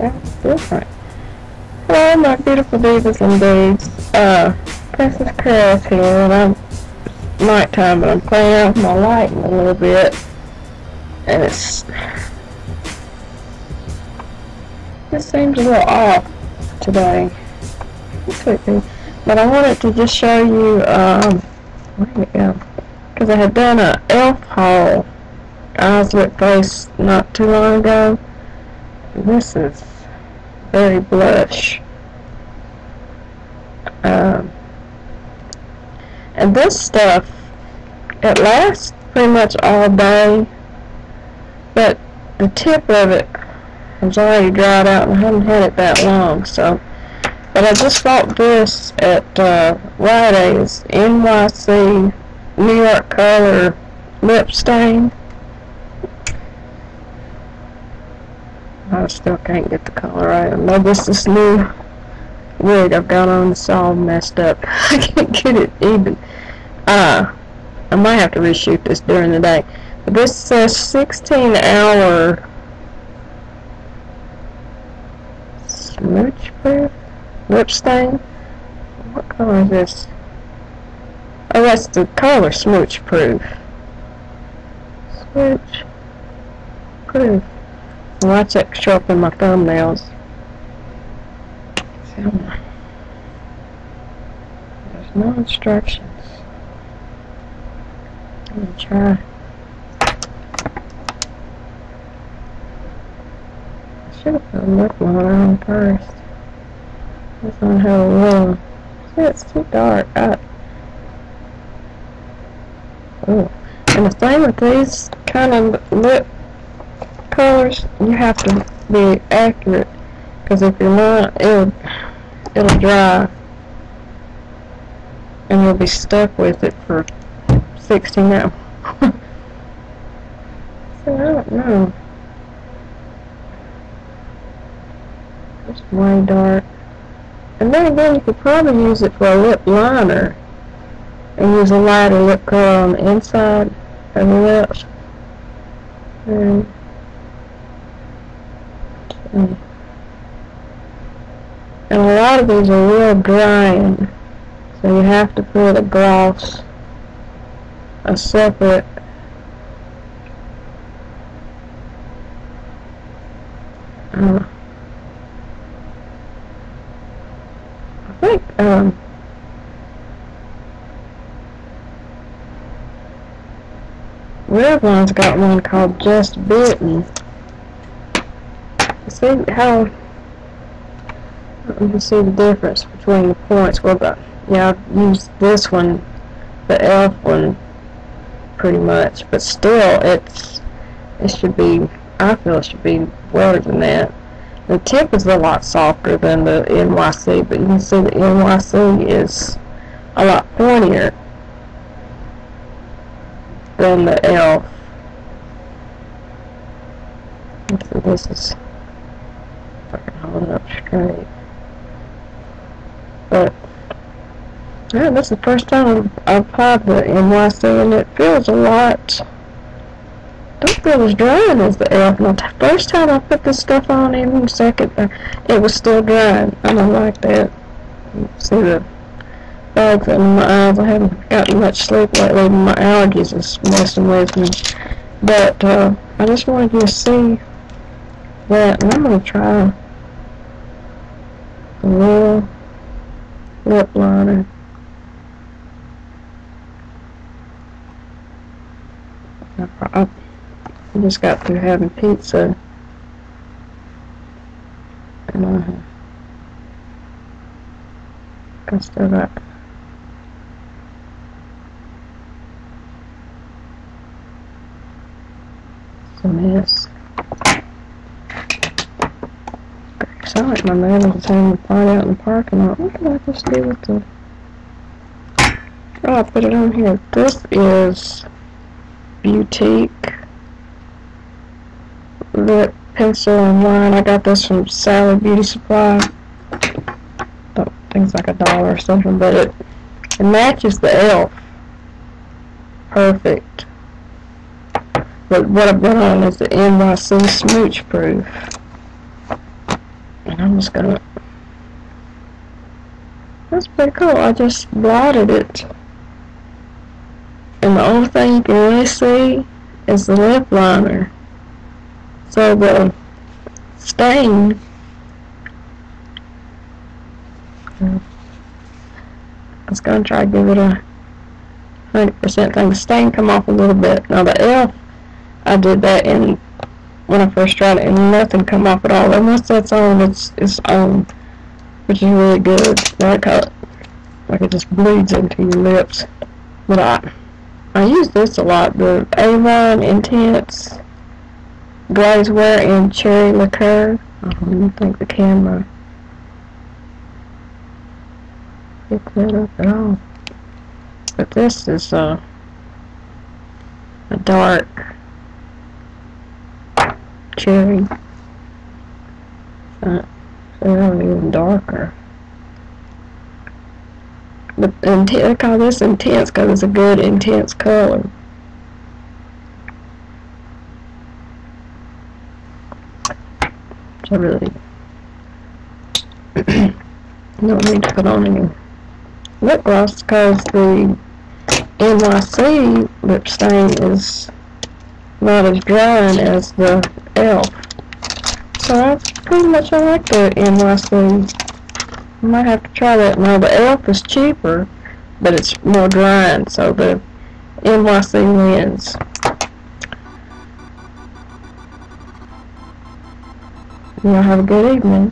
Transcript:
That's different. Hello, my beautiful divas and dudes. Princess Chris here, and I'm nighttime, but I'm playing out with my lighting a little bit, and it seems a little off today. It could be, but I wanted to just show you, where'd it go? Because I had done a elf haul, Eyes Lip Face, not too long ago. This is very blush. And this stuff, it lasts pretty much all day, but the tip of it has already dried out and I haven't had it that long, so. But I just bought this at Rite Aid's NYC New York Color Lip Stain. I still can't get the color right. I know this new wig I've got on is all messed up. I can't get it even. I might have to reshoot this during the day. But this says 16-hour smooch proof lip stain. What color is this? Oh, that's the color smooch proof. Smooch proof. Well, that's it show up in my thumbnails. There's no instructions. I'm gonna try. I should have put a lip liner on first. This one had a little. See, it's too dark. Oh. And the thing with these kind of lip colors, you have to be accurate, because if you're not, it'll dry and you'll be stuck with it for 16 hours. So I don't know. It's way dark. And then again, you could probably use it for a lip liner and use a lighter lip color on the inside of your lips. And a lot of these are real drying, so you have to put a gloss, a separate I think Revlon's got one called Just Bitten. See how you can see the difference between the points. Well, yeah, I've used this one, the elf one, pretty much, but still, it should be. I feel it should be better than that. The tip is a lot softer than the NYC, but you can see the NYC is a lot pointier than the elf. So this is. I can hold it up straight. But yeah, this is the first time I've applied the NYC, and it feels a lot. Don't feel as drying as the elf. Now, the first time I put this stuff on, even the second, it was still drying. I don't like that. You see the bags in my eyes. I haven't gotten much sleep lately. My allergies is messing with me. But I just wanted you to see that, and I'm going to try a little lip liner. I just got through having pizza, and I still got some of this. Sound like my man was having a party out in the parking lot. What did I just do with the... Oh, I put it on here. This is Boutique lip pencil and line. I got this from Sally Beauty Supply. Don't think it's like $1 or something, but it matches the elf perfect. But what I've been on is the NYC Smooch Proof. I'm just gonna. That's pretty cool. I just blotted it. And the only thing you can really see is the lip liner. So the stain, I was going to try to give it a 100% thing. The stain come off a little bit. Now the e.l.f., I did that in when I first tried it, and nothing come off at all. And once that's on, it's on, which is really good. Like it just bleeds into your lips. But I use this a lot. The Avon Intense Glazewear and Cherry Liqueur. I don't think the camera picked that up at all. But this is a dark cherry. So even darker. But I call this intense because it's a good intense color. I really don't need to put on any lip gloss because the NYC lip stain is not as drying as the e.l.f. So I pretty much like the NYC. I might have to try that. Now the e.l.f. is cheaper, but it's more drying, so the NYC wins. Y'all have a good evening.